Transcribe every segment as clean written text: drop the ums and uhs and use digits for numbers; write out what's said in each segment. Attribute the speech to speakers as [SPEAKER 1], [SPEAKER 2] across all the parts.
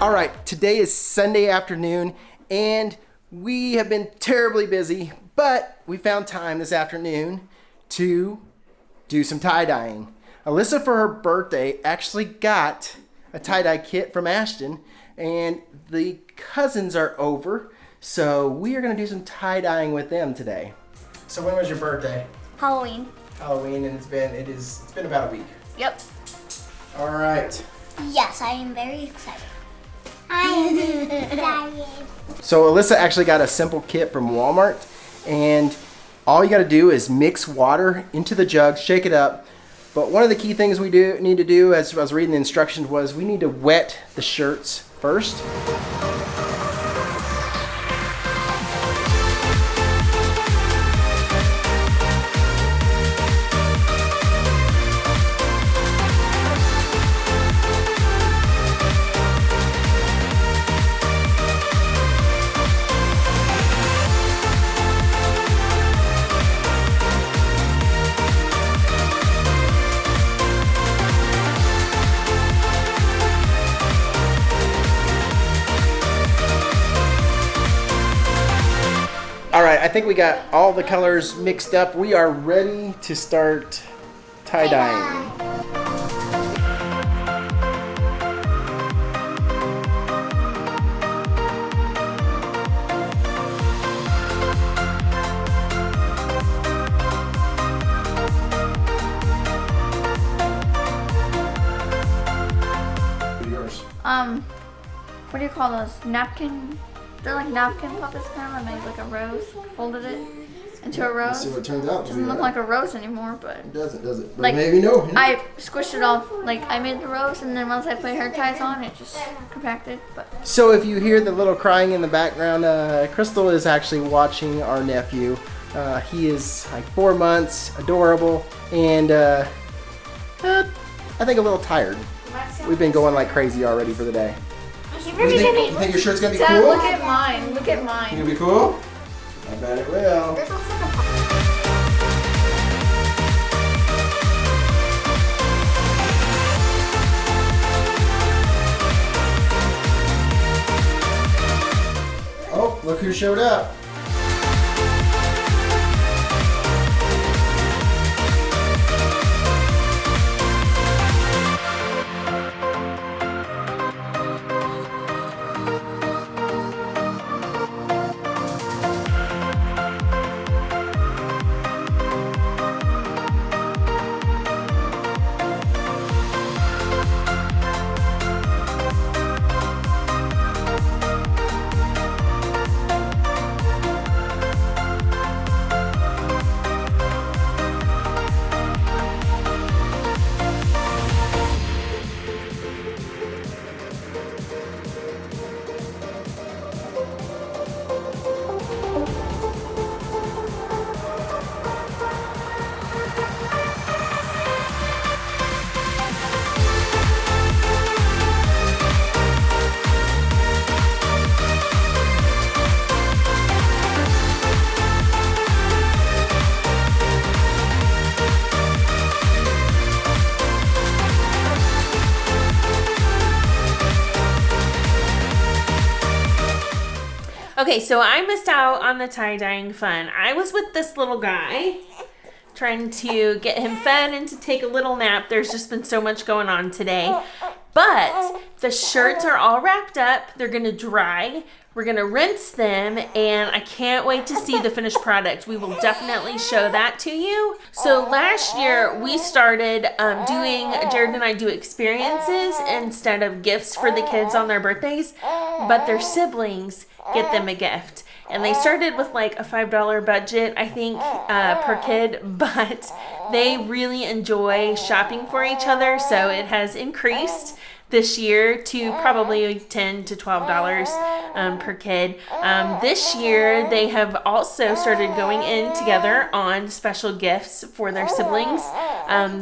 [SPEAKER 1] All right, today is Sunday afternoon and we have been terribly busy, but we found time this afternoon to do some tie-dyeing. Alyssa, for her birthday, actually got a tie-dye kit from Ashton, and the cousins are over, so we are gonna do some tie-dyeing with them today. So when was your birthday?
[SPEAKER 2] Halloween.
[SPEAKER 1] Halloween, and it's been about a week.
[SPEAKER 2] Yep.
[SPEAKER 1] All right.
[SPEAKER 2] Yes, I am very excited. I'm excited.
[SPEAKER 1] So Alyssa actually got a simple kit from Walmart, and all you gotta do is mix water into the jug, shake it up. But one of the key things we need to do, as I was reading the instructions, was we need to wet the shirts first. All right, I think we got all the colors mixed up. We are ready to start tie-dyeing. Yours.
[SPEAKER 3] What do you call those? Napkin? They're like napkin puppets kind of. I made like a rose, folded it into a rose.
[SPEAKER 1] Let's see what it turns out.
[SPEAKER 3] It doesn't look like a rose anymore, but
[SPEAKER 1] It doesn't, does it? But
[SPEAKER 3] like
[SPEAKER 1] maybe no.
[SPEAKER 3] I squished it off. Like I made the rose, and then once I put hair ties on, it just compacted. But
[SPEAKER 1] So if you hear the little crying in the background, Crystal is actually watching our nephew. He is like 4 months, adorable, and I think a little tired. We've been going like crazy already for the day. You think your shirt's gonna be
[SPEAKER 3] Dad,
[SPEAKER 1] cool?
[SPEAKER 3] look at mine. Look at mine.
[SPEAKER 1] Think it'll be cool? I bet it will.
[SPEAKER 2] There's also
[SPEAKER 1] Oh, look who showed up.
[SPEAKER 4] Okay, so I missed out on the tie-dyeing fun. I was with this little guy trying to get him fed and to take a little nap. There's just been so much going on today. But the shirts are all wrapped up. They're going to dry. We're going to rinse them, and I can't wait to see the finished product. We will definitely show that to you. So last year, we started Jared and I do experiences instead of gifts for the kids on their birthdays, but their siblings get them a gift. And they started with like a $5 budget, I think, per kid, but they really enjoy shopping for each other, so it has increased this year to probably $10 to $12 per kid. This year, they have also started going in together on special gifts for their siblings.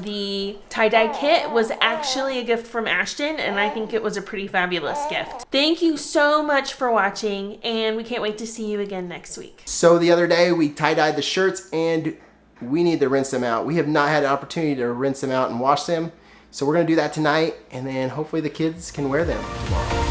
[SPEAKER 4] The tie-dye kit was actually a gift from Ashton, and I think it was a pretty fabulous gift. Thank you so much for watching, and we can't wait to see you again next week.
[SPEAKER 1] So the other day, we tie-dyed the shirts, and we need to rinse them out. We have not had an opportunity to rinse them out and wash them. So we're going to do that tonight, and then hopefully the kids can wear them tomorrow.